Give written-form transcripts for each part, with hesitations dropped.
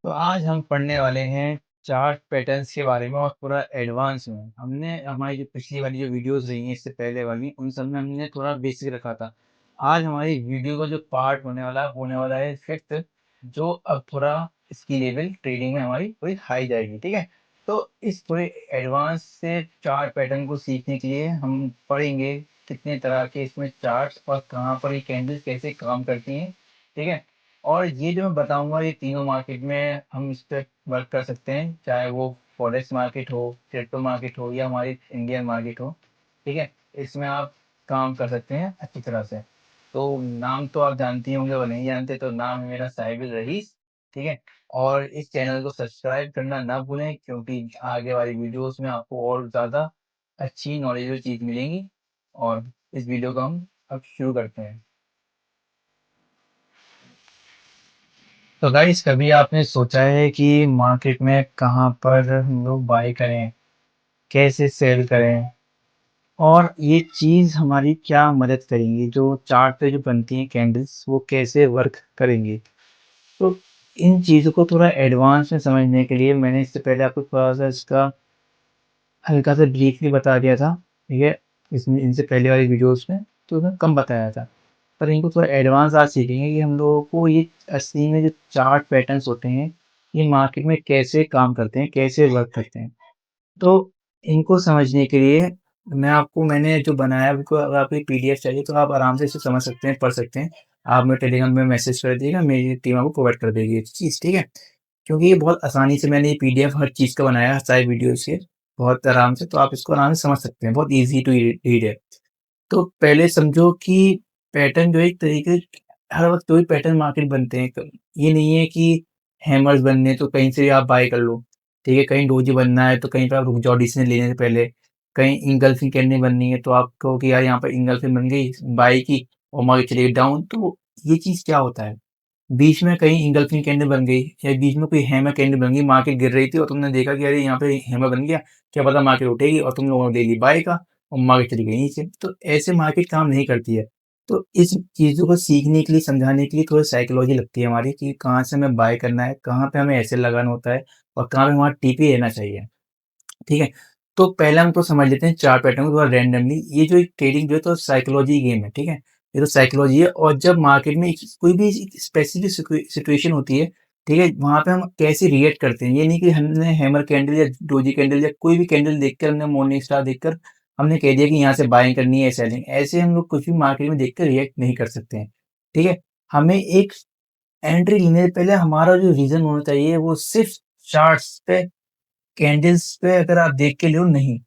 तो आज हम पढ़ने वाले हैं चार्ट पैटर्न्स के बारे में और पूरा एडवांस में। हमने हमारी जो पिछली वाली जो वीडियोस रही हैं इससे पहले वाली, उन सब में हमने थोड़ा बेसिक रखा था। आज हमारी वीडियो का जो पार्ट होने वाला है फिफ्थ, जो अब थोड़ा इसकी लेवल ट्रेडिंग में हमारी थोड़ी हाई जाएगी। ठीक है, तो इस थोड़े एडवांस से चार्ट पैटर्न को सीखने के लिए हम पढ़ेंगे कितने तरह के इसमें चार्ट्स और कहाँ पर ये कैंडल्स कैसे काम करती हैं। ठीक है, और ये जो मैं बताऊंगा ये तीनों मार्केट में हम इस पर वर्क कर सकते हैं, चाहे वो फॉरेक्स मार्केट हो, क्रिप्टो मार्केट हो या हमारी इंडियन मार्केट हो। ठीक है, इसमें आप काम कर सकते हैं अच्छी तरह से। तो नाम तो आप जानती होंगे और नहीं जानते तो नाम है मेरा साहिबुल रईस। ठीक है, और इस चैनल को सब्सक्राइब करना ना भूलें क्योंकि आगे वाली वीडियोस में आपको और ज़्यादा अच्छी नॉलेजेबल चीज़ मिलेंगी। और इस वीडियो को हम अब शुरू करते हैं। तो गाइस, कभी आपने सोचा है कि मार्केट में कहाँ पर हम लोग बाय करें, कैसे सेल करें, और ये चीज़ हमारी क्या मदद करेंगी, जो चार्ट पे जो बनती हैं कैंडल्स वो कैसे वर्क करेंगी। तो इन चीज़ों को थोड़ा एडवांस में समझने के लिए मैंने इससे पहले आपको थोड़ा सा इसका हल्का सा ब्रीफली बता दिया था। ठीक है, इसमें इनसे पहले वाली वीडियोस में तो उसमें कम बताया था, पर इनको थोड़ा एडवांस आज सीखेंगे कि हम लोगों को ये असली में जो चार्ट पैटर्न्स होते हैं ये मार्केट में कैसे काम करते हैं, कैसे वर्क करते हैं। तो इनको समझने के लिए मैंने जो बनाया है उसको, अगर आपको पीडीएफ चाहिए तो आप आराम से इसे समझ सकते हैं, पढ़ सकते हैं। आप मेरे टेलीग्राम में मैसेज कर दिएगा, मेरी टीम आपको प्रोवाइड कर देगी ये चीज़। ठीक है, क्योंकि ये बहुत आसानी से मैंने ये पीडीएफ हर चीज़ का बनाया है, सारी वीडियो से बहुत आराम से, तो आप इसको आराम से समझ सकते हैं, बहुत ईजी टू रीड है। तो पहले समझो कि पैटर्न जो है एक तरीके से हर वक्त वही पैटर्न मार्केट बनते हैं। ये नहीं है कि हैमर्स बनने तो कहीं से भी आप बाय कर लो। ठीक है, कहीं डोजी बनना है तो कहीं पे आप रुक जाओ डिसीजन लेने से पहले। कहीं इंगल्फिंग कैंडल बननी है तो आप कहो कि यार यहाँ पर इंगल्फिंग बन गई, बाय की और मार्केट चली गई डाउन। तो ये चीज़ क्या होता है, बीच में कहीं इंगल्फिंग कैंडल बन गई या बीच में कोई हैमर कैंडल बन गई, मार्केट गिर रही थी और तुमने देखा कि अरे यहाँ पे हैमर बन गया, क्या पता मार्केट उठेगी, और तुम लोगों ने ले ली बाय का और मार्केट चली गई नीचे। तो ऐसे मार्केट काम नहीं करती है। तो इस चीज़ों को सीखने के लिए, समझाने के लिए थोड़ी साइकोलॉजी लगती है हमारी कि कहाँ से हमें बाय करना है, कहाँ पे हमें ऐसे लगाना होता है और कहाँ पे हमारा टीपी रहना चाहिए। ठीक है, तो पहले हम तो समझ लेते हैं चार पैटर्न को थोड़ा रैंडमली। ये जो एक ट्रेडिंग जो है तो साइकोलॉजी गेम है। ठीक है, ये तो साइकोलॉजी है, और जब मार्केट में कोई भी स्पेसिफिक सिचुएशन होती है, ठीक है, वहाँ पे हम कैसे रिएक्ट करते हैं। ये नहीं कि हमने हैमर कैंडल या डोजी कैंडल या कोई भी कैंडल देखकर, हमने मॉर्निंग स्टार देखकर हमने कह दिया कि यहाँ से बाइंग करनी है, सेलिंग। ऐसे हम लोग कुछ भी मार्केट में देखकर रिएक्ट नहीं कर सकते हैं। ठीक है, हमें एक एंट्री लेने से पहले हमारा जो रीजन होना चाहिए वो सिर्फ चार्ट्स पे, कैंडल्स पे अगर आप देख के लो नहीं।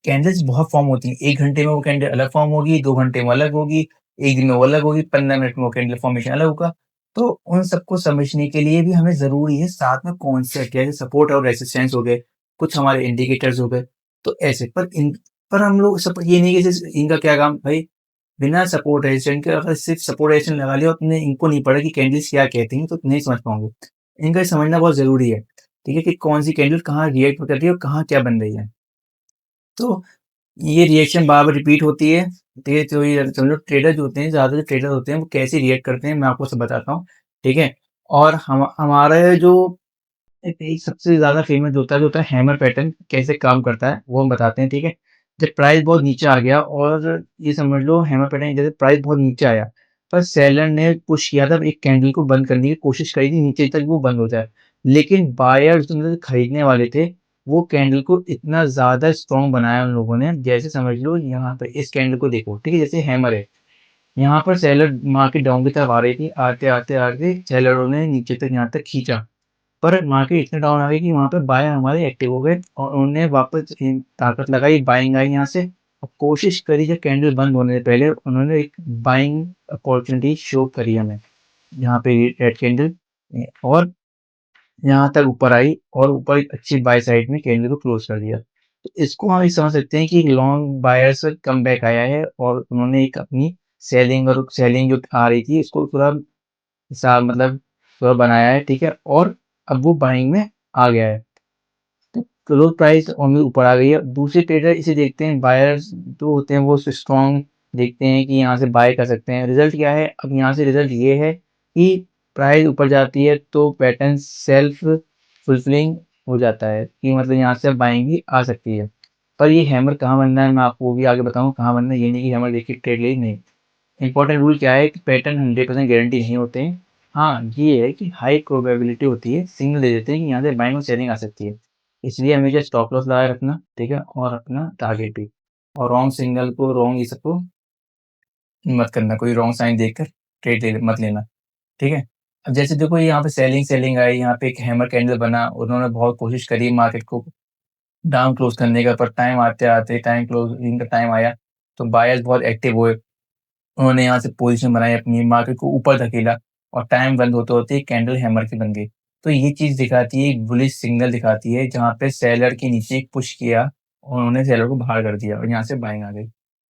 कैंडल्स बहुत फॉर्म होती हैं, 1 घंटे में वो कैंडल अलग फॉर्म होगी, 2 घंटे में अलग होगी, 1 दिन में वो अलग होगी, 15 मिनट में वो कैंडल फॉर्मेशन अलग होगा। तो उन सबको समझने के लिए भी हमें ज़रूरी है साथ में कॉन्सेप्ट, जैसे सपोर्ट और रेजिस्टेंस हो गए, कुछ हमारे इंडिकेटर्स हो गए। तो ऐसे पर हम लोग सब ये नहीं कि जैसे इनका क्या काम भाई, बिना सपोर्ट रेजिस्टेंस के अगर सिर्फ सपोर्ट रेजिस्टेंस लगा लिया और तुमने इनको नहीं पढ़ा कि कैंडल्स क्या कहती हैं तो नहीं समझ पाओगे। इनका समझना बहुत ज़रूरी है। ठीक है, कि कौन सी कैंडल कहाँ रिएक्ट कर रही है और कहाँ क्या बन रही है। तो ये रिएक्शन बार-बार रिपीट होती है। ठीक है, तो ये समझो ट्रेडर जो होते हैं, ज़्यादातर ट्रेडर होते हैं, वो कैसे रिएक्ट करते हैं, मैं आपको सब बताता हूँ। ठीक है? और हमारा जो एक सबसे ज़्यादा फ़ेमस जो होता है हैमर पैटर्न, कैसे काम करता है, वो हम बताते हैं। ठीक है? जब प्राइस बहुत नीचे आ गया और ये समझ लो हैमर पैटर्न जैसे प्राइस बहुत नीचे आया, पर सेलर ने पुश किया था, एक कैंडल को बंद करने की कोशिश करी थी नीचे तक वो बंद हो जाए। लेकिन बायर्स जो मतलब खरीदने वाले थे, वो कैंडल को इतना ज़्यादा स्ट्रॉन्ग बनाया उन लोगों ने, जैसे समझ लो यहाँ पे इस कैंडल को देखो। ठीक है? जैसे हैमर है, यहाँ पर सेलर मार्केट डाउन की तरफ आ रही थी, आते-आते सेलरों ने नीचे तक यहाँ तक खींचा। पर मार्केट इतना डाउन आ गई कि वहाँ पे बायर हमारे एक्टिव हो गए और उन्होंने वापस ताकत लगाई, बाइंग आई यहाँ से और कोशिश करी जब कैंडल बंद होने से पहले उन्होंने एक बाइंग अपॉर्चुनिटी शो करी हमें, यहाँ पे रेड कैंडल, और यहाँ तक ऊपर आई और ऊपर एक अच्छी बाय साइड में कैंडल को क्लोज कर दिया। तो इसको हम ये समझ सकते हैं कि लॉन्ग बायर्स का कमबैक आया है और उन्होंने एक अपनी सेलिंग जो आ रही थी इसको पूरा मतलब थोड़ा बनाया है। ठीक है, और अब वो बाइंग में आ गया है। तो क्लोज प्राइस ओनली ऊपर आ गई है। दूसरे ट्रेडर इसे देखते हैं, बायर्स जो होते हैं वो स्ट्रॉन्ग देखते हैं कि यहाँ से बाय कर सकते हैं। रिजल्ट क्या है, अब यहाँ से रिजल्ट ये है कि प्राइस ऊपर जाती है तो पैटर्न सेल्फ फुलफिलिंग हो जाता है कि मतलब यहाँ से बाइंग आ सकती है। पर ये हैमर कहाँ बनना है मैं आपको वो भी आगे बताऊँ कहाँ बनना है, ये नहीं कि हैमर देखिए ट्रेड ले नहीं। इंपॉर्टेंट रूल क्या है कि पैटर्न 100% गारंटी नहीं होते हैं। हाँ, ये है कि हाई प्रोबेबिलिटी होती है, सिग्नल दे देते हैं कि यहाँ से बाइंग और सेलिंग आ सकती है। इसलिए हमेशा स्टॉप लॉस लगाए रखना, ठीक है? और अपना टारगेट भी। और रॉन्ग सिग्नल को रॉन्ग ये सबको मत करना, कोई रॉन्ग साइन देखकर ट्रेड ले मत लेना, ठीक है? अब जैसे देखो यहाँ पे सेलिंग सेलिंग आई, यहाँ पे एक हैमर कैंडल बना, उन्होंने बहुत कोशिश करी मार्केट को डाउन क्लोज करने का, पर टाइम आते-आते टाइम क्लोजिंग का टाइम आया, तो बायर्स बहुत एक्टिव हुए। उन्होंने यहाँ से पोजीशन बनाई अपनी, मार्केट को ऊपर धकेला और टाइम बंद होते-होते ही कैंडल हैमर की बन गई। तो ये चीज़ दिखाती है, एक बुलिश सिग्नल दिखाती है, जहाँ पे सेलर के नीचे एक पुश किया और उन्होंने सेलर को बाहर कर दिया और यहाँ से बाइंग आ गई।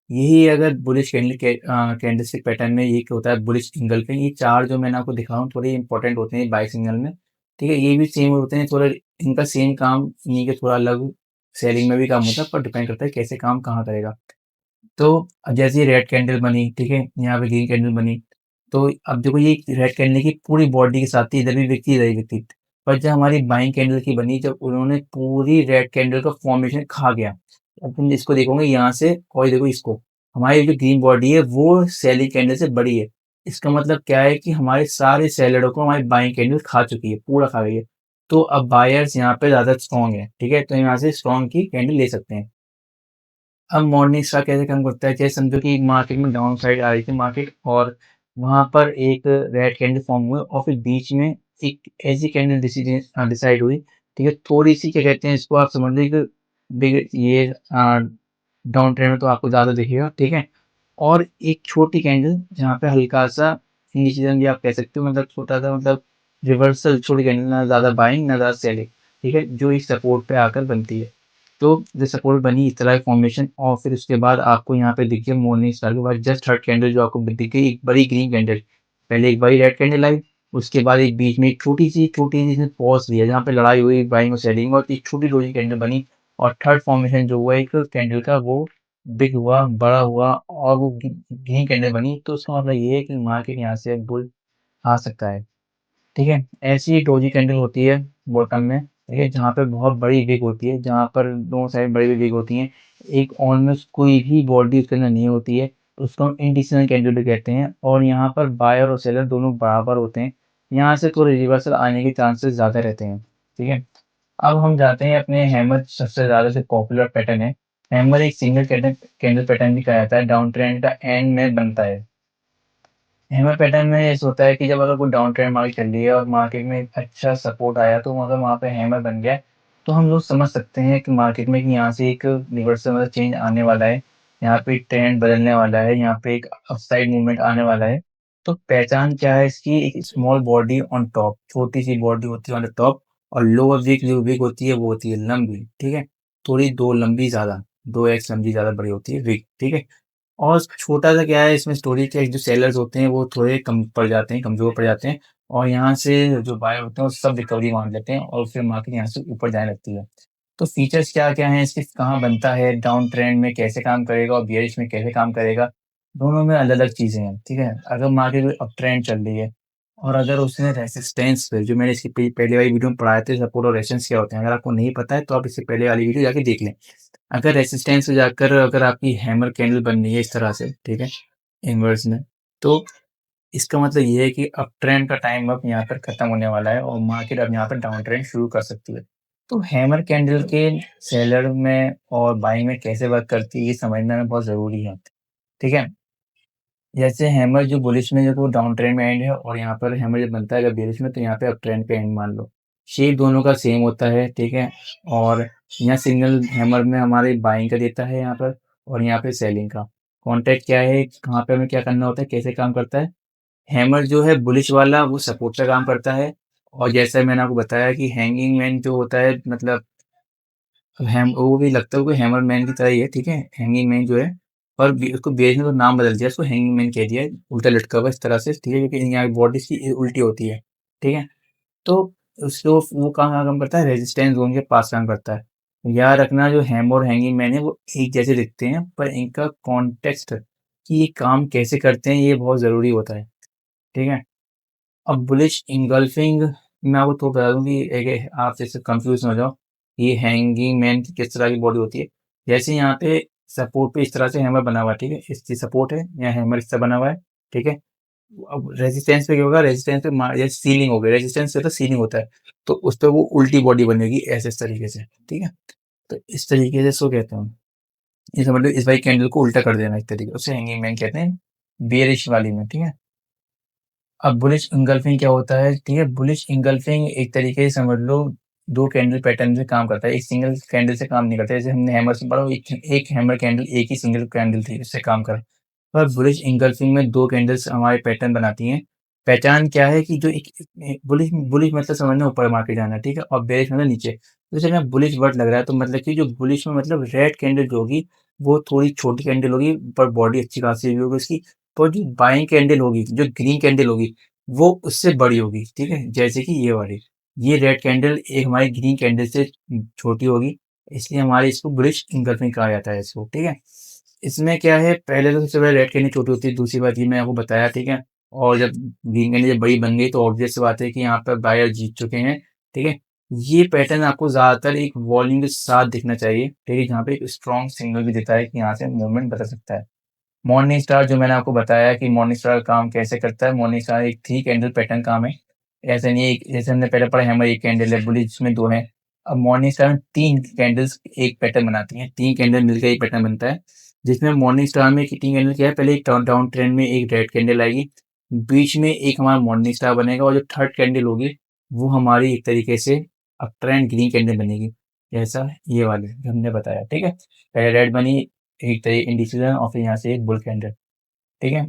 यही अगर बुलिश कैंडलस्टिक पैटर्न में ये होता है बुलिश सिग्नल पे, ये 4 जो मैंने आपको दिखाया हूँ थोड़े इंपॉर्टेंट होते हैं बाय सिग्नल में, ठीक है? ये भी सेम होते हैं, थोड़ा इनका सेम काम इन्हीं के थोड़ा अलग सेलिंग में भी काम होता है, पर डिपेंड करता है कैसे काम कहाँ करेगा। तो अब जैसे ये रेड कैंडल बनी, ठीक है? यहाँ पे ग्रीन कैंडल बनी, तो अब देखो ये रेड कैंडल की पूरी बॉडी के साथ थी, इधर भी व्यक्ति, इधर भी व्यक्ति। पर जब हमारी बाइंग कैंडल की बनी, जब उन्होंने पूरी रेड कैंडल का फॉर्मेशन खा गया। अब तुम इसको देखोगे यहाँ से और देखो इसको, हमारी जो ग्रीन बॉडी है वो सेलिंग कैंडल से बड़ी है। इसका मतलब क्या है कि हमारे सारे सेलरों को हमारी बाइंग कैंडल खा चुकी है, पूरा खा गई है। तो अब बायर्स यहाँ पे ज़्यादा स्ट्रॉन्ग है, ठीक है? तो यहाँ से स्ट्रॉन्ग की कैंडल ले सकते हैं। अब मॉर्निंग स्टार कैसे काम करता है? जैसे समझो कि मार्केट में डाउन साइड आ रही थी मार्केट और वहाँ पर एक रेड कैंडल फॉर्म हुए और फिर बीच में एक ऐसी कैंडल डिसाइड हुई, ठीक है? थोड़ी-सी क्या कहते हैं इसको आप समझ लीजिए कि बिग ये डाउन ट्रेंड में तो आपको ज़्यादा दिखेगा, ठीक है? और एक छोटी कैंडल जहाँ पे हल्का-सा नीचे भी आप कह सकते हो मतलब छोटा-सा मतलब रिवर्सल छोटी कैंडल ना ज़्यादा बाइंग ना ज़्यादा सेलिंग, ठीक है? जो एक सपोर्ट पे आकर बनती है। तो जो सपोर्ट बनी इस तरह की फॉर्मेशन और फिर उसके बाद आपको यहाँ पे दिखी मॉर्निंग स्टार के बाद जस्ट थर्ड कैंडल जो आपको दिख गई एक बड़ी ग्रीन कैंडल। पहले एक बड़ी रेड कैंडल आई, उसके बाद एक बीच में एक छोटी-सी इसने पॉज़ लिया जहाँ पे लड़ाई हुई बाइंग और सेलिंग और एक छोटी डोजी कैंडल बनी और थर्ड फॉर्मेशन जो हुआ एक कैंडल का वो बिग हुआ, बड़ा हुआ और वो ग्रीन कैंडल बनी। तो उसका मतलब ये है कि मार्केट यहाँ से बुल आ सकता है। ठीक है? ऐसी एक डोजी कैंडल होती है बॉटम में, ठीक है? जहाँ पे बहुत बड़ी विग होती है, जहाँ पर दोनों साइड बड़ी-बड़ी विग होती हैं। एक ऑलमोस्ट कोई भी बॉडी उसके अंदर नहीं होती है, उसको हम इंडिसेंट कैंडल भी कहते हैं और यहाँ पर बायर और सेलर दोनों बराबर होते हैं। यहाँ से थोड़े रिवर्सल आने के चांसेस ज़्यादा रहते हैं, ठीक है? अब हम जाते हैं अपने हैमर सबसे ज़्यादा से पॉपुलर पैटर्न है। हैमर एक सिंगल कैंडल पैटर्न भी कहा जाता है, डाउन ट्रेंड का एंड में बनता है। हैमर पैटर्न में ऐसा होता है कि जब अगर कोई डाउन ट्रेंड मार्केट चल रही है और मार्केट में एक अच्छा सपोर्ट आया तो मतलब वहाँ पे हैमर बन गया तो हम लोग समझ सकते हैं कि मार्केट में कि यहाँ से एक रिवर्सल मतलब चेंज आने वाला है, यहाँ पे एक ट्रेंड बदलने वाला है, यहाँ पे एक अपसाइड मूवमेंट आने वाला है। तो पहचान क्या है इसकी? एक स्मॉल बॉडी ऑन टॉप, छोटी सी बॉडी होती है ऑन द टॉप और लोअर वीक जो वीक होती है वो होती है लंबी, ठीक है? थोड़ी दो लंबी ज़्यादा, 2x लंबी ज़्यादा बड़ी होती है वीक, ठीक है? और छोटा-सा क्या है इसमें स्टोरी क्या है, जो सेलर्स होते हैं वो थोड़े कम पड़ जाते हैं, कमज़ोर पड़ जाते हैं और यहाँ से जो बायर होते हैं वो सब रिकवरी मार लेते हैं और फिर मार्केट यहाँ से ऊपर जाने लगती है। तो फीचर्स क्या-क्या हैं इसके, कहाँ बनता है, डाउन ट्रेंड में कैसे काम करेगा और बियरिश में कैसे काम करेगा, दोनों में अलग-अलग चीज़ें हैं, ठीक है? अगर मार्केट अप ट्रेंड चल रही है और अगर उसने रेजिस्टेंस पे जो मैंने इसकी पहले वाली वीडियो में पढ़ाए थे सपोर्ट और रेजिस्टेंस क्या होते हैं, अगर आपको नहीं पता है तो आप इससे पहले वाली वीडियो जाके देख लें। अगर रेजिस्टेंस पे जाकर अगर आपकी हैमर कैंडल बन रही है इस तरह से, ठीक है? इन्वर्स में, तो इसका मतलब ये है कि अप ट्रेंड का टाइम अब यहाँ पर खत्म होने वाला है और मार्केट अब यहाँ पर डाउन ट्रेंड शुरू कर सकती है। तो हैमर कैंडल के सेलर में और बाइंग में कैसे वर्क करती है ये समझना में बहुत ज़रूरी है, ठीक है? जैसे हैमर जो बुलिश में जो तो डाउन ट्रेंड में एंड है और यहाँ पर हैमर जब बनता है अगर बेरिश में तो यहाँ पे अप ट्रेंड पे एंड मान लो। शेप दोनों का सेम होता है, ठीक है? और यहाँ सिग्नल हैमर में हमारे बाइंग का देता है यहाँ पर और यहाँ पे सेलिंग का। कॉन्ट्रैक्ट क्या है, कहाँ पे हमें क्या करना होता है, कैसे काम करता है? हैमर जो है बुलिश वाला वो सपोर्ट का काम करता है और जैसा मैंने आपको बताया कि हैंगिंग मैन जो होता है मतलब हैम वो भी लगता है कोई हैमर मैन की तरह ही है, ठीक है? हैंगिंग मैन जो है पर उसको बेच ने तो नाम बदल दिया, उसको हैंगिंग मैन कह दिया है, उल्टा लटका हुआ इस तरह से, ठीक है? क्योंकि यहाँ बॉडी इसकी उल्टी होती है, ठीक है? तो उसको वो कहाँ काम करता है, रेजिस्टेंस ज़ोन के पास काम करता है। याद रखना जो हैमर और हैंगिंग मैन है वो एक जैसे दिखते हैं पर इनका कॉन्टेक्स्ट कि ये काम कैसे करते हैं ये बहुत ज़रूरी होता है, ठीक है? अब बुलिश इंगल्फिंग मैं आपको तो बता दूँ कि एक आप जैसे कंफ्यूज ना हो जाओ, ये हैंगिंग मैन की किस तरह की बॉडी होती है। जैसे यहाँ पे सपोर्ट पे इस तरह से हैमर बना हुआ है, ठीक है? इसकी सपोर्ट है, यहाँ हैमर इससे बना हुआ है, ठीक है? अब रेजिस्टेंस पे क्या होगा, रेजिस्टेंस पे जैसे सीलिंग हो गई, रेजिस्टेंस से तो सीलिंग होता है, तो उस पे वो उल्टी बॉडी बनेगी ऐसे इस तरीके से, ठीक है? तो इस तरीके से इसको कहते हैं, ये समझ लो इस वाली कैंडल को उल्टा कर देना, इस तरीके उसे हैंगिंग मैन कहते हैं बेयरिश वाली में, ठीक है? अब बुलिश इंगल्फिंग क्या होता है, ठीक है? बुलिश इंगल्फिंग एक तरीके से समझ लो 2 कैंडल पैटर्न से काम करता है, एक सिंगल कैंडल से काम नहीं करता है। जैसे हमने हैमर से पढ़ा, एक हैमर कैंडल एक ही सिंगल कैंडल थी, उससे काम करे। पर बुलिश इंगल्फिंग में 2 कैंडल्स हमारे पैटर्न बनाती हैं। पहचान क्या है कि जो एक बुलिश बुलिश मतलब समझना ऊपर मार्केट जाना, ठीक है? और बेयरिश मतलब नीचे। तो जैसे यहाँ बुलिश वर्ड लग रहा है, तो मतलब कि जो बुलिश में मतलब रेड कैंडल जो होगी, वो थोड़ी छोटी कैंडल होगी, पर बॉडी अच्छी खासी भी होगी उसकी। तो जो बाइंग कैंडल होगी, जो ग्रीन कैंडल होगी, वो उससे बड़ी होगी, ठीक है? जैसे कि ये वाली। ये रेड कैंडल एक हमारी ग्रीन कैंडल से छोटी होगी, इसलिए हमारे इसको बुलिश इंगल्फिंग कहा जाता है इसको, ठीक है? इसमें क्या है, पहले तो सबसे पहले रेड कैंडल छोटी होती है, दूसरी बात ये मैंने आपको बताया, ठीक है? और जब ग्रीन कैंडल जब बड़ी बन गई तो ऑब्वियस सी बात है कि यहाँ पर बायर जीत चुके हैं, ठीक है? ये पैटर्न आपको ज़्यादातर एक वॉल्यूम के साथ दिखना चाहिए, ठीक है? जहाँ पे एक स्ट्रॉन्ग सिग्नल भी देता है कि यहाँ से मूवमेंट बदल सकता है। मॉर्निंग स्टार जो मैंने आपको बताया कि मॉर्निंग स्टार काम कैसे करता है, मॉर्निंग स्टार एक 3 कैंडल पैटर्न काम है। ऐसा नहीं है जैसे हमने पहले पढ़ा हैमर 1 कैंडल है, बुलिश में 2 हैं। अब मॉर्निंग स्टार में 3 कैंडल्स एक पैटर्न बनाती हैं, 3 कैंडल मिलकर एक पैटर्न बनता है। जिसमें मॉर्निंग स्टार में 3 कैंडल क्या है, पहले एक डाउन ट्रेंड में एक रेड कैंडल आएगी, बीच में एक हमारा मॉर्निंग स्टार बनेगा और जो थर्ड कैंडल होगी वो हमारी एक तरीके से अप ट्रेंड ग्रीन कैंडल बनेगी। जैसा ये वाली जो हमने बताया, ठीक है? पहले रेड बनी, एक तरीके इंडिसीजन, और फिर यहाँ से एक बुल कैंडल, ठीक है?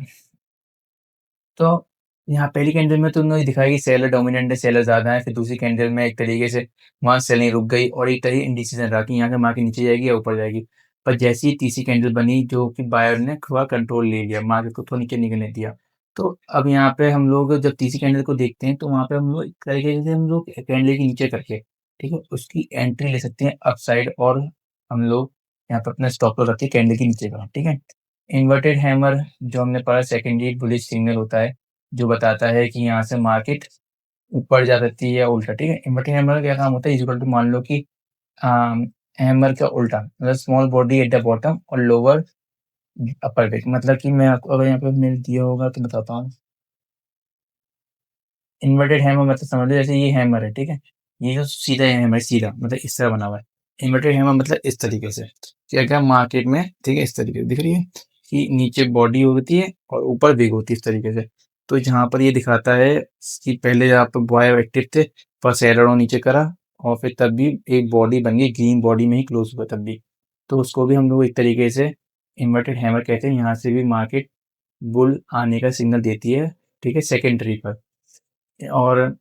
तो यहाँ पहली कैंडल में तो उन्होंने दिखाया कि सेलर डोमिनेंट है, सेलर ज़्यादा है, फिर दूसरी कैंडल में एक तरीके से वहाँ सेलिंग रुक गई और एक तरीके इंडिसीजन रहा कि यहाँ से मार्केट नीचे जाएगी या ऊपर जाएगी। पर जैसे ही तीसरी कैंडल बनी जो कि बायर ने थोड़ा कंट्रोल ले लिया, मार्केट को थोड़ा नीचे निकलने दिया। तो अब यहाँ पे हम लोग जब तीसरी कैंडल को देखते हैं तो वहाँ पे हम लोग एक तरीके से हम लोग कैंडल के नीचे करके, ठीक है, उसकी एंट्री ले सकते हैं अपसाइड, और हम लोग यहाँ पे अपना स्टॉप लॉस रखते हैं कैंडल के नीचे का, ठीक है? इन्वर्टेड हैमर जो हमने पढ़ा सेकेंडरी बुलिश सिग्नल होता है, जो बताता है कि यहाँ से मार्केट ऊपर जा सकती है या उल्टा, ठीक है? इन्वर्टेड हैमर का क्या काम होता है, इज़ इक्वल टू मान लो कि हैमर का उल्टा मतलब small body at the bottom और लोअर अपर वेट, मतलब कि मैं आपको अगर यहाँ पे मैंने दिया होगा तो बताता हूँ। इन्वर्टेड हैमर मतलब समझ लो जैसे ये हैमर है, ठीक है? ये जो सीधा हैमर है, सीधा मतलब इस तरह बना हुआ है। इन्वर्टेड हैमर मतलब इस तरीके से, क्या-क्या मार्केट में, ठीक है? इस तरीके से दिख रही है कि नीचे बॉडी होती है और ऊपर विग होती है इस तरीके से। तो जहाँ पर ये दिखाता है कि पहले यहाँ पे बॉय एक्टिव थे, पर सेलर नीचे करा और फिर तब भी एक बॉडी बन गई, ग्रीन बॉडी में ही क्लोज़ हुआ तब भी। तो उसको भी हम लोग एक तरीके से इन्वर्टेड हैमर कहते हैं। यहाँ से भी मार्केट बुल आने का सिग्नल देती है, ठीक है? सेकेंडरी पर। और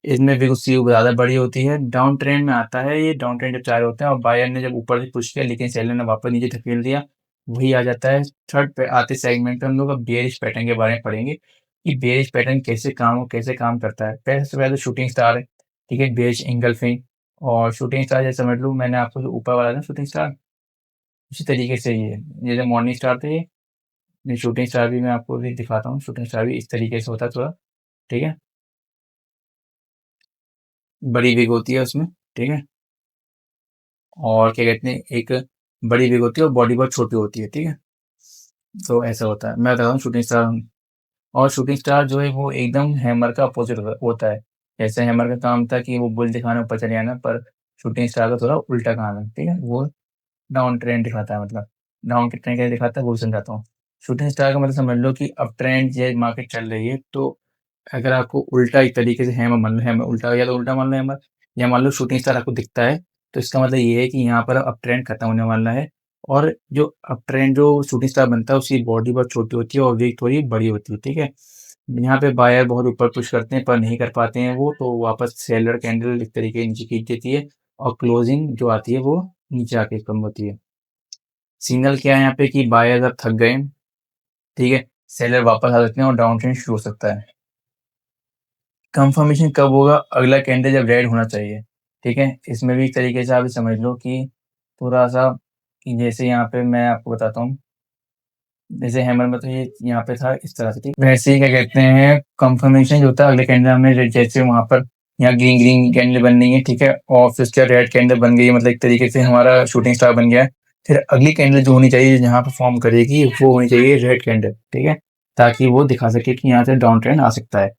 इसमें भी सी ज़्यादा बड़ी होती है, डाउन ट्रेंड में आता है ये, डाउन ट्रेंड जब चालू होते हैं और बायर ने जब ऊपर से पुश किया लेकिन सेलर ने वापस नीचे धकेल दिया, वही आ जाता है। थर्ड पे आते सेगमेंट में हम लोग अब बेयरिश पैटर्न के बारे में पढ़ेंगे कि बेयरिश पैटर्न कैसे काम करता है। पहले सबसे पहले तो शूटिंग स्टार है, ठीक है? बेयरिश इंगल्फिंग, और शूटिंग स्टार जैसे समझ लो मैंने आपको जो ऊपर वाला था शूटिंग स्टार, उसी तरीके से ये जो मॉर्निंग स्टार थे ये शूटिंग स्टार भी मैं आपको भी दिखाता हूँ, शूटिंग स्टार भी इस तरीके से होता है थोड़ा, ठीक है? बड़ी विग होती है उसमें, ठीक है? और क्या कहते हैं, एक बड़ी विग होती है और बॉडी बहुत छोटी होती है, ठीक है? तो ऐसा होता है। मैं बता रहा हूँ शूटिंग स्टार, और शूटिंग स्टार जो है वो एकदम हैमर का अपोज़िट होता है। जैसे हैमर का काम था कि वो बुल दिखाना, ऊपर चले आना, पर शूटिंग स्टार का थोड़ा उल्टा काम है, ठीक है? वो डाउन ट्रेंड दिखाता है, मतलब डाउन के ट्रेंड कैसे दिखाता है वो समझाता हूँ। शूटिंग स्टार का मतलब समझ लो कि अप ट्रेंड ये मार्केट चल रही है, तो अगर आपको उल्टा एक तरीके से हैमर मान लो, हैमर उल्टा या तो उल्टा मान लो हैमर, या मान लो शूटिंग स्टार आपको दिखता है, तो इसका मतलब ये है कि यहाँ पर अप ट्रेंड खत्म होने वाला है। और जो अप ट्रेंड जो शूटिंग स्टार बनता है उसकी बॉडी बहुत छोटी होती है और वेट थोड़ी बड़ी होती है, ठीक है? यहाँ पे बायर बहुत ऊपर पुश करते हैं पर नहीं कर पाते हैं वो, तो वापस सेलर कैंडल एक तरीके नीचे खींच देती है और क्लोजिंग जो आती है वो नीचे आके कम होती है। सिग्नल क्या है यहाँ पे कि बायर अब थक गए, ठीक है? सेलर वापस आ सकते हैं और डाउन ट्रेंड शुरू हो सकता है। कंफर्मेशन कब होगा? अगला कैंडल जब रेड होना चाहिए, ठीक है? इसमें भी एक तरीके से आप समझ लो कि थोड़ा-सा कि जैसे यहाँ पे मैं आपको बताता हूँ जैसे हैमर में तो ये यहाँ पे था इस तरह से, ठीक। वैसे ही क्या कहते हैं कंफर्मेशन जो होता है अगले कैंडल हमें, जैसे वहाँ पर यहाँ ग्रीन ग्रीन कैंडल बन रही है, ठीक है, और फिर उसके रेड कैंडल बन गई है, मतलब एक तरीके से हमारा शूटिंग स्टार बन गया है। फिर अगली कैंडल जो होनी चाहिए जहाँ पर फॉर्म करेगी वो होनी चाहिए रेड कैंडल, ठीक है, ताकि वो दिखा सके कि यहाँ से डाउन ट्रेंड आ सकता है।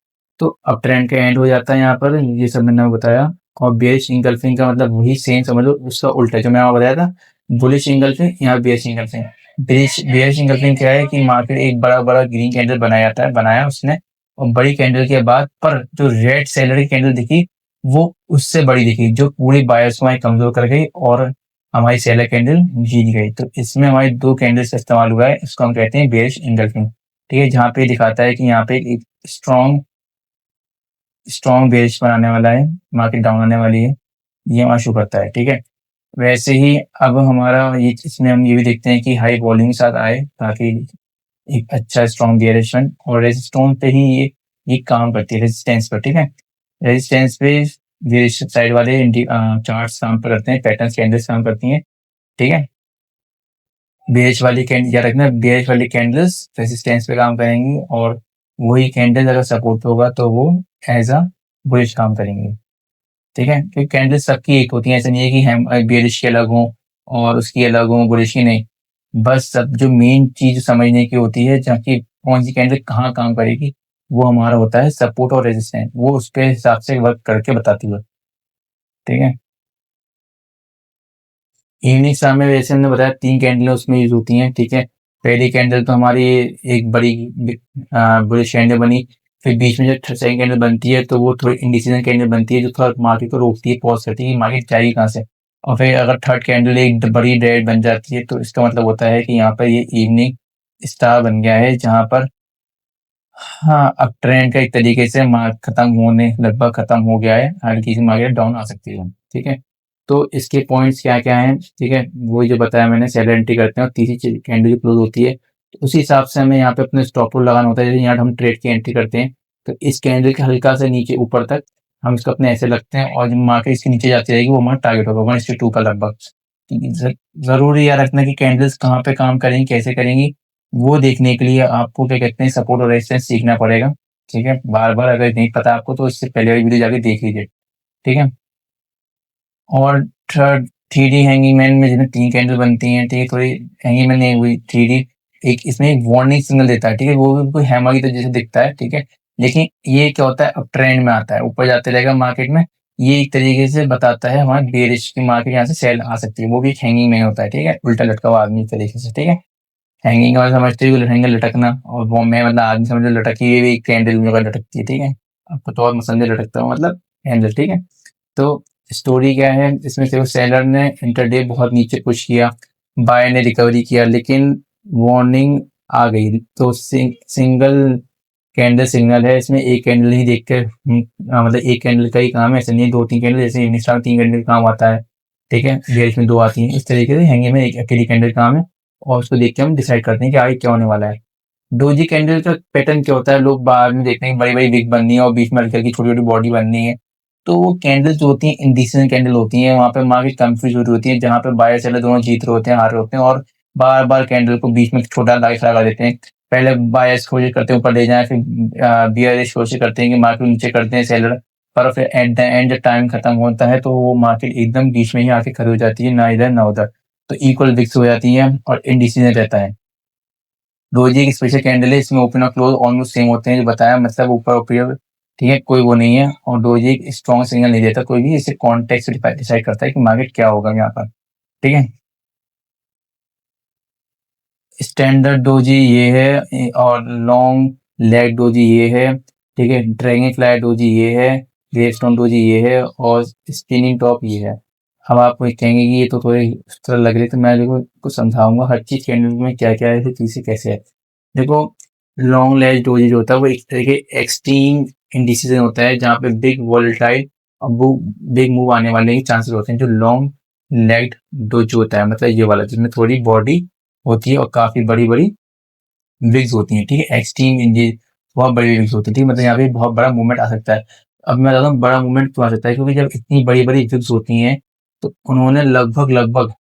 तो अप ट्रेंड का एंड हो जाता है यहाँ पर, ये सब मैंने बताया। और बेयरिश इंगल्फिंग का मतलब वही सेम समझ लो, उसका उल्टा जो मैं आपको बताया था, बुलिश इंगल्फिंग, यहाँ बेयरिश इंगल्फिंग। बेयरिश इंगल्फिंग क्या है कि मार्केट एक बड़ा बड़ा ग्रीन कैंडल बनाया जाता है, बनाया उसने, और बड़ी कैंडल के बाद पर जो रेड सेलर की कैंडल दिखी वो उससे बड़ी दिखी, जो पूरी बायर्स को हमारी कमजोर कर गई और हमारी सेलर कैंडल जीत गई। तो इसमें हमारी दो कैंडल्स का इस्तेमाल हुआ है, इसको हम कहते हैं बेयरिश इंगल्फिंग, ठीक है, जहाँ पे दिखाता है कि यहाँ पे एक स्ट्रॉन्ग स्ट्रॉन्ग बेयरिश बनाने वाला है, मार्केट डाउन आने वाली है, ये हमारा शो करता है, ठीक है। वैसे ही अब हमारा ये, इसमें हम ये भी देखते हैं कि हाई वॉल्यूम के साथ आए, ताकि एक अच्छा स्ट्रॉन्ग बेयरिश फंड, और रेजिस्टेंस पे ही ये काम करती है, रेजिस्टेंस पर, ठीक है। रेजिस्टेंस पे बेयरिश साइड वाले चार्ट्स काम करते हैं, पैटर्न्स कैंडल्स काम करती हैं, ठीक है। बेयरिश वाली कैंडल याद रखना, बेयरिश वाली कैंडल्स रेजिस्टेंस पे काम करेंगी, और वही कैंडल अगर सपोर्ट होगा तो वो एज अ बुलिश काम करेंगी, ठीक है। क्योंकि कैंडल्स सबकी एक होती है, ऐसा नहीं है कि हम बेयरिश की अलग हों और उसकी अलग हों, बुलिश की नहीं। बस सब जो मेन चीज समझने की होती है, जहाँ की कौन सी कैंडल कहाँ काम करेगी, वो हमारा होता है सपोर्ट और रेजिस्टेंस, वो उसके हिसाब से वर्क करके बताती है, ठीक है। इवनिंग स्टार में वैसे हमने बताया 3 कैंडलें उसमें यूज़ होती हैं, ठीक है। पहली कैंडल तो हमारी एक बड़ी बुलिश कैंडल बनी, फिर बीच में जो सेकंड कैंडल बनती है तो वो थोड़ी इंडिसीजन कैंडल बनती है, जो थोड़ा मार्केट को रोकती है, पॉज़ करती है कि मार्केट जाएगी कहाँ से। और फिर अगर थर्ड कैंडल एक बड़ी रेड बन जाती है तो इसका मतलब होता है कि यहाँ पर ये इवनिंग स्टार बन गया है, जहाँ पर हाँ, अब ट्रेंड का एक तरीके से खत्म होने, लगभग खत्म हो गया है, हल्की सी मार्केट डाउन आ सकती है, ठीक है। तो इसके पॉइंट्स क्या क्या हैं, ठीक है, वही जो बताया मैंने, सेल एंट्री करते हैं और तीसरी कैंडल जो क्लोज होती है, तो उसी हिसाब से हमें यहाँ पे अपने स्टॉप लॉस लगाना होता है। जैसे यहाँ हम ट्रेड की एंट्री करते हैं तो इस कैंडल के हल्का से नीचे ऊपर तक हम इसको अपने ऐसे लगते हैं, और जब मार्केट इसके नीचे जाती रहेगी वो हमारा टारगेट होगा 1:2 का लगभग। जरूरी याद रखना कि कैंडल्स कहाँ पे काम करेंगी, कैसे करेंगी, वो देखने के लिए आपको क्या कहते हैं सपोर्ट और रेजिस्टेंस सीखना पड़ेगा, ठीक है। बार बार अगर नहीं पता आपको तो इससे पहले वाली वीडियो जाके देख लीजिए, ठीक है। और third, three D hanging man में जिसमें 3 कैंडल बनती हैं, ठीक है, थोड़ी हैंगिंग मैन नहीं हुई, थ्री डी एक इसमें एक वार्निंग सिग्नल देता है, ठीक है, वो भी कोई हैमर की तरह जैसे दिखता है, ठीक है। लेकिन ये क्या होता है, अब ट्रेंड में आता है, ऊपर जाते रहेगा मार्केट में, ये एक तरीके से बताता है हमारे बेरिश की मार्केट यहाँ से सेल आ सकती है, वो भी एक हैंगिंग मैन होता है, ठीक है, उल्टा लटका हुआ आदमी तरीके से, ठीक है। हैंगिंग का मतलब समझते हो, लहंगा लटकना, और वो मैं मतलब आदमी समझ लो लटकी हुई भी कैंडल में लटकती है, ठीक है। आपको तो और मैं समझे लटकता हूँ मतलब हैंडल, ठीक है। तो स्टोरी क्या है इसमें, सिर्फ सेलर ने इंटरडे बहुत नीचे पुश किया, बाय ने रिकवरी किया, लेकिन वार्निंग आ गई, तो सिंगल कैंडल सिग्नल है इसमें, एक कैंडल ही देख कर मतलब एक कैंडल का ही काम है, ऐसा नहीं है 2-3 कैंडल, जैसे इनिस्टा में 3 कैंडल काम आता है, ठीक है, बेयरिश में 2 आती हैं, इस तरीके से हैंगिंग में एक अकेली कैंडल काम है, और उसको देख के हम डिसाइड करते हैं कि आगे क्या होने वाला है। डोजी कैंडल का पैटर्न क्या होता है, लोग बाद में देखते हैं कि बड़ी बड़ी विग बननी है और बीच में हल्की हल्की छोटी छोटी बॉडी बननी है, तो वो कैंडल्स जो होती हैं इंडिसीजन कैंडल होती हैं, वहाँ पे मार्केट कंफ्यूज हो रही होती है, जहाँ पे बायर सेलर दोनों जीत रहे होते हैं, हार रहे होते हैं, और बार बार कैंडल को बीच में छोटा लाइट लगा देते हैं। पहले बायर्स कोशिश करते हैं ऊपर ले जाए, फिर बियर्स कोशिश करते हैं कि मार्केट नीचे करते हैं सेलर, पर फिर एट द एंड जब टाइम खत्म होता है तो वो मार्केट एकदम बीच में ही आके खड़ी हो जाती है, ना इधर ना उधर, तो इक्वल विक्स हो जाती है और इंडिसीजन रहता है। रोजी एक स्पेशल कैंडल है, इसमें ओपन और क्लोज ऑलमोस्ट सेम होते हैं, जो बताया मतलब ऊपर ऊपर, ठीक है, कोई वो नहीं है, और डोजी एक स्ट्रॉन्ग सिग्नल नहीं देता कोई भी, इसे कॉन्टेक्स्ट डिसाइड करता है कि मार्केट क्या होगा यहाँ पर, ठीक है। स्टैंडर्ड डोजी ये है, और लॉन्ग लेग डोजी ये है, ठीक है, ड्रैगन फ्लाई डोजी ये है, ग्रेवस्टोन डोजी ये है, और स्पिनिंग टॉप ये है। अब आप कहेंगे कि ये तो थोड़े इस तरह लग रहे, तो मैं देखो कुछ समझाऊंगा हर चीज कैंडल में क्या क्या है, चीजें कैसे है। देखो, लॉन्ग लेग डोजी जो होता है वो एक तरह के एक्सट्रीम इंडिसीजन होता है, जहाँ पे बिग वॉलेटाइल और वो बिग मूव आने वाले के चांसेस होते हैं, जो लॉन्ग लेग डोजी होता है, मतलब ये वाला जिसमें थोड़ी बॉडी होती है और काफी बड़ी बड़ी विग्स होती हैं, ठीक है, एक्सट्रीम इंडी बहुत बड़ी विग्स होती है, ठीक है, मतलब यहाँ पे बहुत बड़ा मूवमेंट आ सकता है। अब मैं बताता हूँ बड़ा मूवमेंट क्यों आ सकता है, क्योंकि जब इतनी बड़ी बड़ी विग्स होती हैं तो उन्होंने लगभग लगभग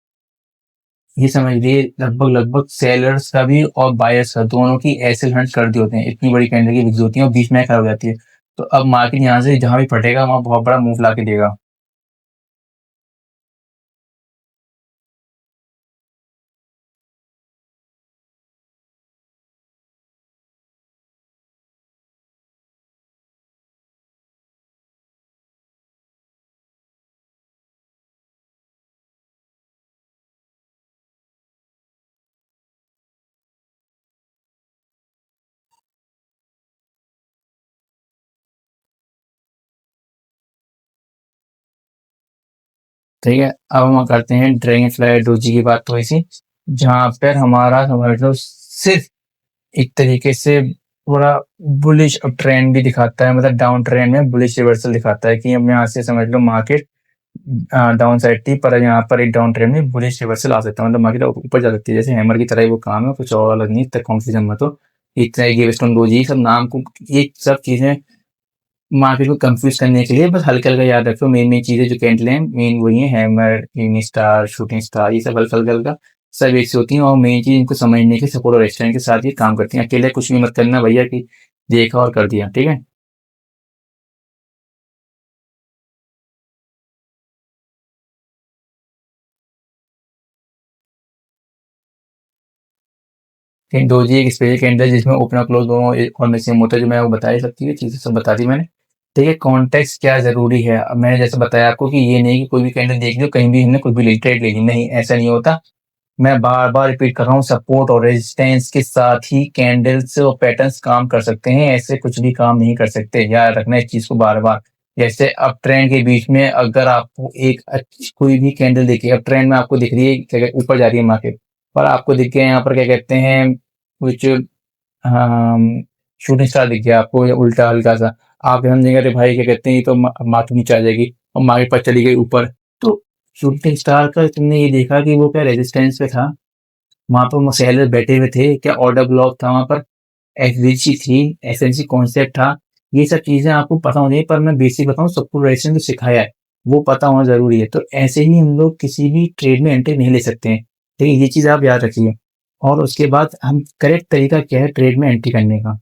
ये समझ लीजिए लगभग सेलर्स का भी और बायर्स का दोनों की ऐसे हंट कर दिए होते हैं, इतनी बड़ी कैंडल की बिक्री होती है और बीच में खराब हो जाती है। तो अब मार्केट यहाँ से जहाँ भी फटेगा वहाँ बहुत बड़ा मूव ला के देगा। ठीक है, अब हम करते हैं ड्रैगन फ्लाई डोजी की बात थोड़ी सी, जहाँ पर हमारा समझ लो सिर्फ एक तरीके से थोड़ा बुलिश ट्रेंड भी दिखाता है, मतलब डाउन ट्रेंड में बुलिश रिवर्सल दिखाता है कि हम यहाँ से समझ लो मार्केट डाउन साइड थी, पर यहाँ पर एक डाउन ट्रेंड में बुलिश रिवर्सल आ सकता है, मतलब मार्केट ऊपर जा सकती है, जैसे हैमर की तरह ही वो काम है, कुछ और अलग नहीं, तक कॉन्फ्यूजन मत हो। इतना गिव स्टोन डोजी सब नाम को, ये सब चीजें मार्केट को कंफ्यूज करने के लिए बस हल्का हल्का याद रखो, मेन मेन चीजें जो कैंडल है मेन वही है, hammer, uni star, shooting star, ये सब हल्का हल्का हल्का सब एक से होती हैं, और मेन चीज इनको समझने के सपोर्ट और रेस्टोरेंट के साथ ये काम करती हैं, अकेले कुछ भी मत करना भैया कि देखा और कर दिया, ठीक है। लेकिन डोजी एक स्पेशल कैंडल है जिसमें ओपन और क्लोज दोनों और मैक्सिमम होता है, जो मैं वो बता ही सकती है चीजें सब बता दी मैंने। ठीक है, कॉन्टेक्स्ट क्या जरूरी है, अब मैंने जैसे बताया आपको कि ये नहीं कि कोई भी कैंडल देख लो कहीं भी हमने कोई भी ट्रेड ले ली, नहीं ऐसा नहीं होता। मैं बार बार रिपीट कर रहा हूँ, सपोर्ट और रेजिस्टेंस के साथ ही कैंडल्स और पैटर्न्स काम कर सकते हैं, ऐसे कुछ भी काम नहीं कर सकते, याद रखना इस चीज को बार बार। जैसे अब ट्रेंड के बीच में अगर आपको एक अच्छी कोई भी कैंडल देखिए, अब ट्रेंड में आपको दिख रही है क्या ऊपर जा रही है मार्केट, पर आपको दिख गया यहाँ पर क्या कहते हैं कुछ शूटिंग स्टार दिख गया आपको या उल्टा हल्का सा, आप ध्यान देंगे अरे भाई क्या कहते हैं ये तो मार्केट नीचे आ जाएगी और मार्केट पर चली गई ऊपर। तो शूटिंग स्टार का तुमने ये देखा कि वो क्या रेजिस्टेंस पे था, वहां पर सेलर बैठे हुए थे क्या, ऑर्डर ब्लॉक था वहां पर, एफवीसी थी, एसएनसी कॉन्सेप्ट था, ये सब चीजें आपको पता होनी है, पर मैं बेसिक बताऊं सबको रेजिस्टेंस तो सिखाया है, वो पता होना जरूरी है। तो ऐसे ही हम लोग किसी भी ट्रेड में एंट्री नहीं ले सकते हैं, ठीक है, ये चीज आप याद रखिए। और उसके बाद हम करेक्ट तरीका क्या है ट्रेड में एंट्री करने का,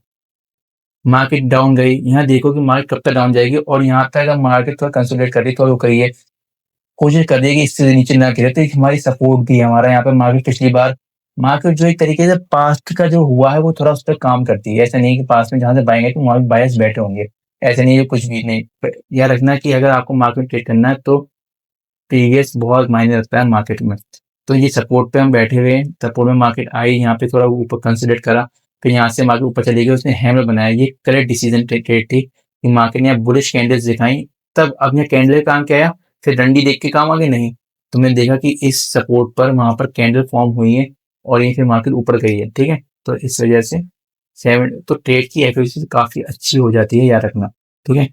मार्केट डाउन गई, यहाँ देखो कि मार्केट कब तक डाउन जाएगी, और यहाँ तक अगर मार्केट थोड़ा कंसोलिडेट कर रही है तो वो करिए, कोशिश करिए कि इससे नीचे ना गिरे, तो एक हमारी सपोर्ट भी है, हमारा यहाँ पे मार्केट पिछली बार मार्केट जो एक तरीके से पास्ट का जो हुआ है वो थोड़ा उस पर काम करती है, ऐसा नहीं कि पास्ट में जहां से बाएंगे तो वहां बायस बैठे होंगे, ऐसा नहीं है कुछ भी नहीं। याद रखना कि अगर आपको मार्केट ट्रेड करना है तो प्रीवियस बहुत मायने रखता है मार्केट में। तो ये सपोर्ट पे हम बैठे हुए हैं, सपोर्ट में मार्केट आई, यहाँ पे थोड़ा ऊपर कंसिडर करा, फिर यहाँ से मार्केट ऊपर चली गई, उसने हैमर बनाया, ये करेक्ट डिसीजन ट्रेड थी कि मार्केट ने बुलिश कैंडल्स दिखाई, तब अब यहाँ कैंडल का काम क्या आया, फिर डंडी देख के काम आगे नहीं, तुमने देखा कि इस सपोर्ट पर वहां पर कैंडल फॉर्म हुई है और ये फिर मार्केट ऊपर गई है, ठीक है। तो इस वजह से सेवन तो ट्रेड की एक्यूरेसी काफी अच्छी हो जाती है, याद रखना, ठीक है।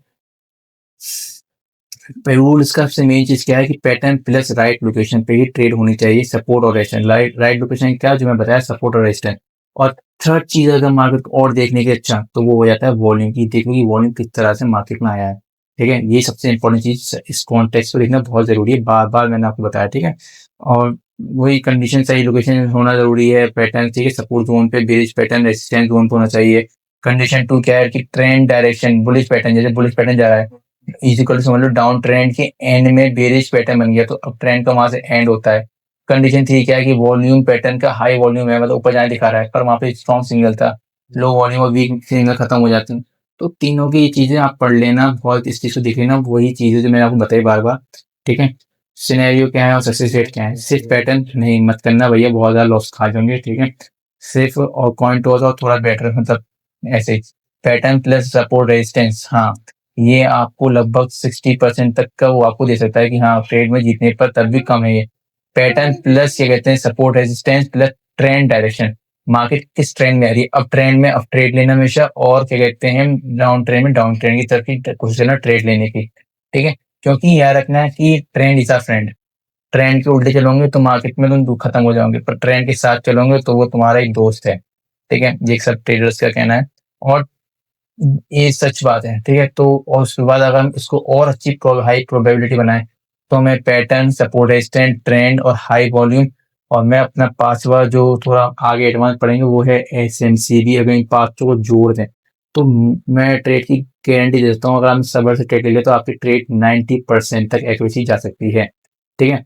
रूल इसका सबसे मेन चीज क्या है कि पैटर्न प्लस राइट लोकेशन पे ही ट्रेड होनी चाहिए, सपोर्ट और रेजिस्टेंस, राइट राइट लोकेशन क्या जो मैं बताया, सपोर्ट और रेजिस्टेंस। और थर्ड चीज अगर मार्केट को और देखने के अच्छा तो वो हो जाता है वॉल्यूम की, देखो कि वॉल्यूम किस तरह से मार्केट में आया है, ठीक है, ये सबसे इंपॉर्टेंट चीज इस कॉन्टेक्स्ट को देखना बहुत जरूरी है, बार बार मैंने आपको बताया, ठीक है। और वही कंडीशन सही लोकेशन होना जरूरी है, पैटर्न ठीक है, सपोर्ट जोन पे बेरिश पैटर्न, रेजिस्टेंस जोन पे होना चाहिए। कंडीशन टू क्या है कि ट्रेंड डायरेक्शन बुलिश पैटर्न, जैसे बुलिश पैटर्न जा रहा है इजिकल समझ लो डाउन ट्रेंड के एंड में बेरिश पैटर्न बन गया, तो अब ट्रेंड का वहां से एंड होता है। कंडीशन थ्री क्या है कि वॉल्यूम पैटर्न का हाई वॉल्यूम है, मतलब ऊपर जाने दिखा रहा है, पर वहां पे स्ट्रॉन्ग सिग्नल था, लो वॉल्यूम और वीक सिग्नल खत्म हो जाते हैं। तो तीनों की ये चीजें आप पढ़ लेना, बहुत इस चीज को देख लेना, वही चीजें जो मैंने आपको बताई बार बार, ठीक है। सिनेरियो क्या है और सक्सेस रेट क्या है, सिर्फ पैटर्न नहीं मत करना भैया, बहुत ज्यादा लॉस खा जाएंगे, ठीक है। सिर्फ और कॉइन टॉस और थोड़ा बेटर, मतलब ऐसे पैटर्न प्लस सपोर्ट रेजिस्टेंस, हाँ, ये आपको लगभग 60% तक का वो आपको दे सकता है कि हाँ ट्रेड में जीतने पर, तब भी कम है ये। पैटर्न प्लस क्या कहते हैं support resistance plus trend direction, market किस ट्रेंड में आ रही है, अब ट्रेंड में अब ट्रेड लेना हमेशा, और क्या कहते हैं डाउन ट्रेंड में डाउन ट्रेंड की तरफ की कोशिश करना ट्रेड लेने की, ठीक है। क्योंकि याद रखना है कि trend is a friend, trend के उल्टे चलोगे तो मार्केट में तुम खत्म हो जाओगे, पर ट्रेंड के साथ चलोगे तो वो तुम्हारा एक दोस्त है, ठीक है, ये सब ट्रेडर्स का कहना है। और ये सच बात है, ठीक है। तो और उसके बाद अगर हम इसको और हाई प्रोबेबिलिटी बनाएं, तो हमें पैटर्न सपोर्ट रेजिस्टेंट ट्रेंड और हाई वॉल्यूम और मैं अपना पांचवा जो थोड़ा आगे एडवांस पढ़ेंगे वो है एसएमसीबी। अगर इन पांचों को जोड़ दें तो मैं ट्रेड की गारंटी देता हूँ, अगर हम सबर से ट्रेड ले लें तो आपकी ट्रेड 90% तक एक्यूरेसी जा सकती है। ठीक है,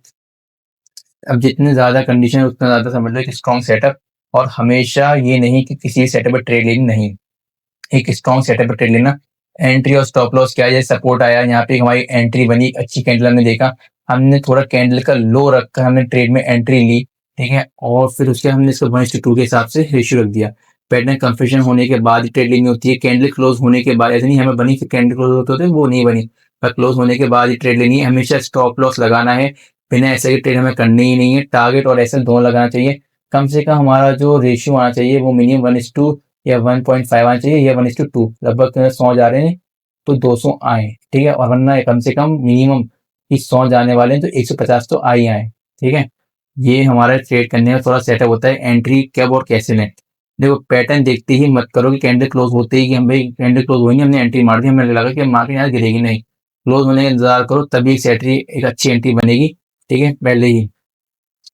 अब जितने ज़्यादा कंडीशन है उतना ज़्यादा समझ लो एक स्ट्रॉन्ग सेटअप। और हमेशा ये नहीं कि किसी सेटअप पर ट्रेड लेनी, नहीं, एक स्ट्रॉन्ग सेटअप पर ट्रेड लेना। एंट्री और स्टॉप लॉस क्या है, सपोर्ट आया यहाँ पे हमारी एंट्री बनी, अच्छी कैंडल हमने देखा, हमने थोड़ा कैंडल का लो रखकर हमने ट्रेड में एंट्री ली। ठीक है, और फिर उसके हमने इसको 1:2 के हिसाब से रेशियो रख दिया। पैटर्न कंफ्यूजन होने के बाद ही ट्रेड लेनी होती है, कैंडल क्लोज होने के बाद ऐसे नहीं हमें बनी फिर कैंडल क्लोज होते होते वो नहीं बनी, पर क्लोज होने के बाद ही ट्रेड लेनी है। हमेशा स्टॉप लॉस लगाना है, बिना ऐसे की ट्रेड हमें करनी ही नहीं है। टारगेट और ऐसे दोनों लगाना चाहिए। कम से कम हमारा जो रेशियो आना चाहिए वो मिनिमम 1:2 या 1.5 आना चाहिए, या 1:2, लगभग 100 जा रहे हैं तो 200 आए। ठीक है, और वरना कम से कम मिनिमम कि 100 जाने वाले हैं तो 150 तो आ ही आए। ठीक है, ये हमारा ट्रेड करने का थोड़ा सेटअप होता है, एंट्री कब और कैसे लें। देखो पैटर्न देखते ही मत करो कि कैंडल क्लोज होते ही कि हम भाई कैंडल क्लोज होंगे हमने एंट्री मार दी, हमें लगा कि मार्केट यहाँ गिरेगी, नहीं, क्लोज होने का इंतजार करो तभी एक अच्छी एंट्री बनेगी। ठीक है, पहले ही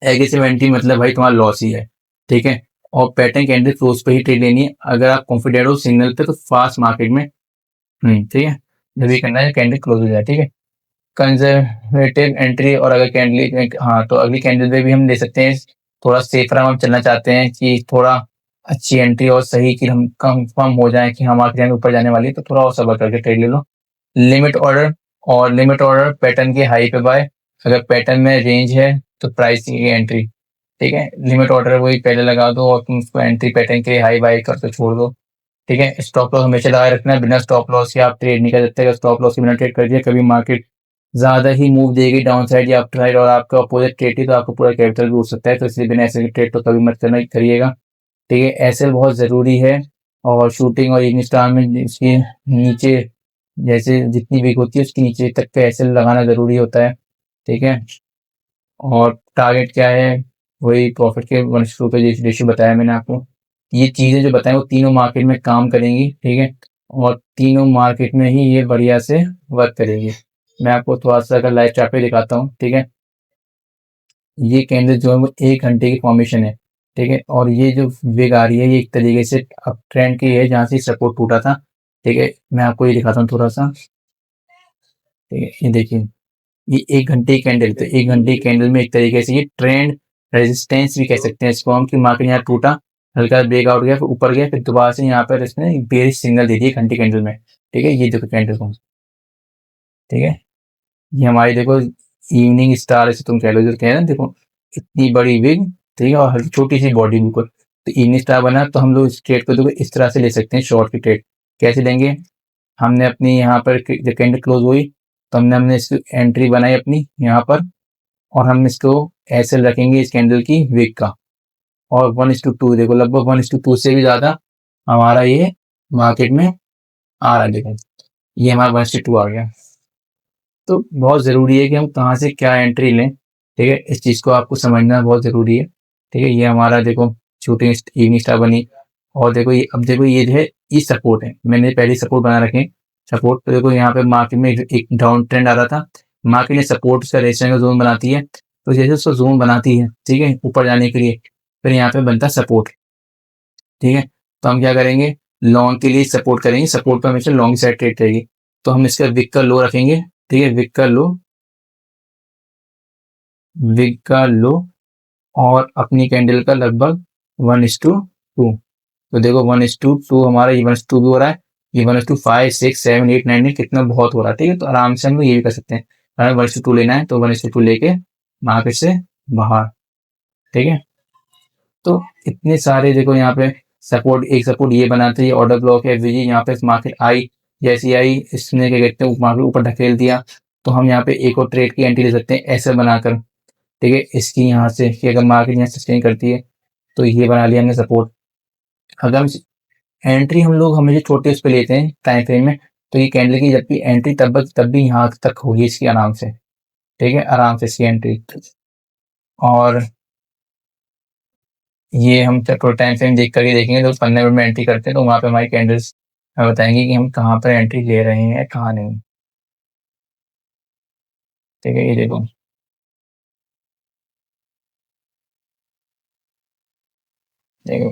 एग्रेसिव एंट्री मतलब भाई तुम्हारा लॉस ही है। ठीक है, और पैटर्न कैंडल क्लोज पे ही ट्रेड लेनी है। अगर आप कॉन्फिडेंट हो सिग्नल पे तो फास्ट मार्केट में ठीक है, जब ये करना है कैंडल क्लोज हो जाए। ठीक है, कंजर्वेटिव एंट्री, और अगर कैंडल, हाँ, तो अगली कैंडल पे भी हम ले सकते हैं। थोड़ा सेफ हम चलना चाहते हैं कि थोड़ा अच्छी एंट्री और सही कि हम कंफर्म हो जाए कि हमारे मार्केट ऊपर जाने वाली है, तो थोड़ा और सब्र करके ट्रेड ले लो। लिमिट ऑर्डर, और लिमिट ऑर्डर पैटर्न के हाई पे बाय, अगर पैटर्न में रेंज है तो प्राइस की एंट्री। ठीक है, लिमिट ऑर्डर वही पहले लगा दो और तुम उसको एंट्री पैटर्न के हाई बाय कर तो छोड़ दो। ठीक है, स्टॉप लॉस हमेशा लगाए रखना है, बिना स्टॉप लॉस के आप ट्रेड नहीं कर सकते। अगर स्टॉप लॉस के बिना ट्रेड कर दिया, कभी मार्केट ज्यादा ही मूव देगी डाउन साइड या अप साइड और आपका अपोजिट ट्रेड ही, तो आपको पूरा कैपिटल भी उठ सकता है। तो इसलिए बिना ऐसे ट्रेड तो कभी मत करना करिएगा। ठीक है, एसएल बहुत जरूरी है। और शूटिंग और इग्निस्टार स्टार में इसके नीचे जैसे जितनी वीक होती है उसके नीचे तक का एसएल लगाना जरूरी होता है। ठीक है, और टारगेट क्या है, वही प्रॉफिट के 1:2 पे रेशियो बताया मैंने आपको। ये चीजें जो बताएं वो तीनों मार्केट में काम करेंगी। ठीक है, और तीनों मार्केट में ही ये बढ़िया से वर्क करेंगी। मैं आपको थोड़ा सा अगर लाइव चार्ट पे दिखाता हूँ। ठीक है, ये कैंडल जो है वो 1 घंटे की फॉर्मेशन है। ठीक है, और ये जो विग आ रही है ये एक तरीके से अप ट्रेंड की है जहाँ से सपोर्ट टूटा था। ठीक है, मैं आपको ये दिखाता हूँ थोड़ा सा। ठीक है, ये देखिए, ये 1 घंटे की कैंडल, तो 1 घंटे की कैंडल में एक तरीके से ये ट्रेंड रेजिस्टेंस भी कह सकते हैं इसको हम, कि मार्केट यहाँ टूटा, हल्का ब्रेकआउट गया, फिर ऊपर गया, फिर दोबारा से यहाँ पर इसने बेरिश सिग्नल दे दिया घंटे कैंडल में। ठीक है, ये देखो कैंडल को। ठीक है, ये हमारी देखो इवनिंग स्टार ऐसे तुम कह लो, जो कह रहे हैं देखो इतनी बड़ी विग। ठीक है, और छोटी सी बॉडी बिल्कुल, तो इवनिंग स्टार बना तो हम लोग इस ट्रेड को देखो इस तरह से ले सकते हैं। शॉर्ट की ट्रेड कैसे लेंगे, हमने अपनी यहाँ पर जब कैंडल क्लोज हुई तो हमने इसकी एंट्री बनाई अपनी यहाँ पर, और हम इसको ऐसे रखेंगे इस कैंडल की विक का, और 1:2 देखो, लगभग 1:2 से भी ज्यादा हमारा ये मार्केट में आ रहा है। देखो ये हमारा 1:2 आ गया। तो बहुत जरूरी है कि हम कहाँ से क्या एंट्री लें। ठीक है, इस चीज को आपको समझना बहुत जरूरी है। ठीक है, ये हमारा देखो शूटिंग इवनिंग स्टार बनी, और देखो ये, अब देखो ये जो है ये सपोर्ट है, मैंने पहले सपोर्ट बना रखे। सपोर्ट तो देखो यहाँ पे मार्केट में एक डाउन ट्रेंड आ रहा था, मार्केट ने सपोर्ट का रेजिस्टेंस का जोन बनाती है, तो जैसे उसको जोन बनाती है, ठीक है, ऊपर जाने के लिए, फिर यहाँ पे बनता है सपोर्ट। ठीक है, तो हम क्या करेंगे, लॉन्ग के लिए सपोर्ट करेंगे, सपोर्ट पर हमेशा लॉन्ग साइड ट्रेड रहेगी, तो हम इसका विक का लो रखेंगे। ठीक है, विक का लो, विक का लो, और अपनी कैंडल का लगभग 1:2। तो देखो 1:2 हमारा, ये 1:2 भी हो रहा है, ये 1:5 6 7 8 9 कितना बहुत हो रहा है। ठीक है, तो आराम से हम लोग ये भी कर सकते हैं, अगर 1:2 लेना है तो 1:2 लेके मार्केट से बाहर। ठीक है, तो इतने सारे देखो यहाँ पे सपोर्ट, एक सपोर्ट ये बनाते हैं ऑर्डर ब्लॉक है एफवीजी, यहाँ पे मार्केट आई, जैसी आई इसने क्या कहते हैं मार्केट ऊपर ढकेल दिया, तो हम यहाँ पे एक और ट्रेड की एंट्री ले सकते हैं ऐसे बनाकर। ठीक है, इसकी यहाँ से कि अगर मार्केट यहाँ सस्टेन करती है तो ये बना लिया हमने सपोर्ट। अगर हम एंट्री हम लोग हमेशा छोटे उस पे लेते हैं टाइम फ्रेम में, तो ये कैंडल की जब भी एंट्री तब भी यहाँ तक होगी इसकी आराम से। ठीक है, आराम से इसकी एंट्री। और ये हम थोड़ा टाइम फ्रेम देख करके देखेंगे, तो 15 मिनट में एंट्री करते हैं तो वहां पे हमारी कैंडल्स बताएंगे कि हम कहाँ पर एंट्री ले रहे हैं कहाँ नहीं। ठीक है, ये देखो देखो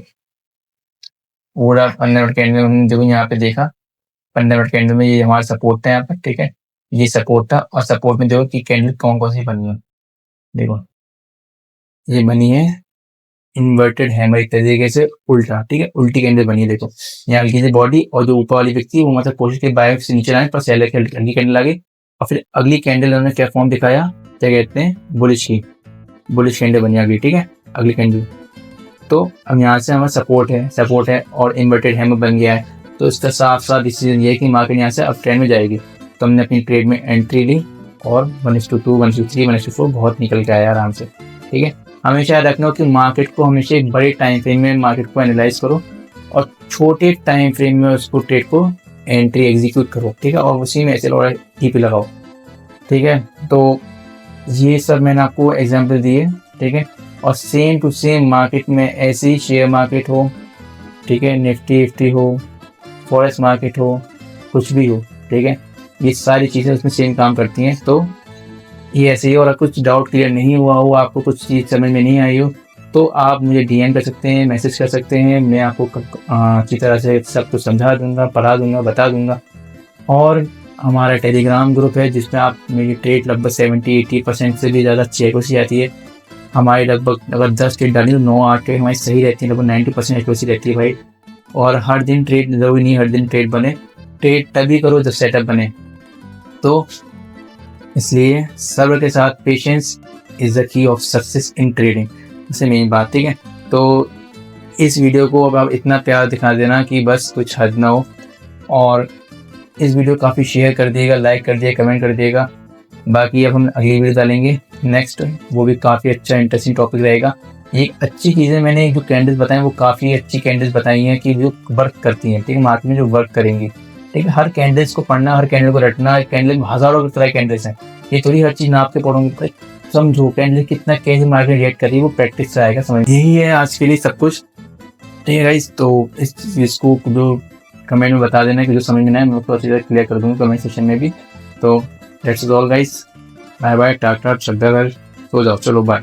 पूरा 15 मिनट कैंडल हमने देखो यहाँ पे देखा, 15 मिनट कैंडल में ये हमारा सपोर्ट था यहाँ पर, ठीक है, ये सपोर्ट था और सपोर्ट में देखो कि कैंडल कौन कौन सी बनी है। देखो ये बनी है इन्वर्टेड हैमर एक तरीके से उल्टा, ठीक है, उल्टी कैंडल बनी है। देखो यहाँ हल्की सी बॉडी और जो ऊपर वाली व्यक्ति वो मतलब कोशिश की बाय से नीचे लाने पर सेलर की हल्की कैंडल आ गई और फिर अगली कैंडल उन्होंने क्या फॉर्म दिखाया, क्या कहते हैं, बुलिश की, बुलिश कैंडल बनी आ गई, ठीक है, अगली कैंडल। तो अब यहाँ से हमारा सपोर्ट है और इन्वर्टेड हैमर बन गया है, तो इसका साफ साफ डिसीजन ये है कि मार्केट यहाँ से अब ट्रेंड में जाएगी। तो हमने अपनी ट्रेड में एंट्री ली और 1:2, 1:3, 1:4 बहुत निकल के आया आराम से, ठीक है। हमेशा याद रखना कि मार्केट को हमेशा एक बड़े टाइम फ्रेम में मार्केट को एनालाइज करो और छोटे टाइम फ्रेम में उसको ट्रेड को एंट्री एग्जीक्यूट करो, ठीक है, और उसी में ऐसे और टी पे लगाओ, ठीक है। तो ये सब मैंने आपको एग्जाम्पल दिए, ठीक है, और सेम टू सेम मार्केट में ऐसे ही शेयर मार्केट हो, ठीक है, निफ्टी हो, फॉरेक्स मार्केट हो, कुछ भी हो, ठीक है, ये सारी चीज़ें उसमें सेम काम करती हैं। तो ये ऐसे ही, और कुछ डाउट क्लियर नहीं हुआ हो, आपको कुछ चीज़ समझ में नहीं आई हो, तो आप मुझे डीएम कर सकते हैं, मैसेज कर सकते हैं, मैं आपको अच्छी तरह से सब कुछ समझा दूंगा, पढ़ा दूंगा, बता दूंगा। और हमारा टेलीग्राम ग्रुप है जिसमें आप मेरी ट्रेड लगभग 70-80% से भी ज़्यादा एक्यूरेसी आती है। हमारी लगभग अगर 10 ट्रेड डाली तो 9-8 ट्रेड हमारी सही रहती है, लगभग 90% एक्यूरेसी रहती है भाई। और हर दिन ट्रेड ज़रूरी नहीं हर दिन ट्रेड बने, ट्रेड तभी करो जब सेटअप बने। तो इसलिए सब्र के साथ patience is the key of success in trading, इससे मेन बात, ठीक है। तो इस वीडियो को अब आप इतना प्यार दिखा देना कि बस कुछ हद ना हो, और इस वीडियो काफ़ी शेयर कर दिएगा, लाइक कर दिएगा, कमेंट कर दिएगा। बाकी अब हम अगली वीडियो डालेंगे नेक्स्ट, वो भी काफ़ी अच्छा इंटरेस्टिंग टॉपिक रहेगा। एक अच्छी चीज़ें मैंने जो कैंडल्स बताई वो काफ़ी अच्छी कैंडल्स बताई हैं कि जो वर्क करती हैं, ठीक है, मार्केट में जो वर्क करेंगी, ठीक है। हर कैंडल्स को पढ़ना, हर कैंडल को रटना, कैंडल में हज़ारों तरह के कैंडल्स हैं, ये थोड़ी हर चीज़ नाप के पढ़ोगे, समझो कैंडल कितना कैसे मार्केट रिएक्ट कर रही है, वो प्रैक्टिस से आएगा समझ। यही है आज के लिए सब कुछ, ठीक है गाइस। तो इसको जो कमेंट में बता देना कि जो समझ में ना है मैं उसको अच्छी तरह क्लियर कर दूँगा कमेंट सेक्शन में भी। तो that's all guys, bye bye, tata, सो जाओ, चलो बाय।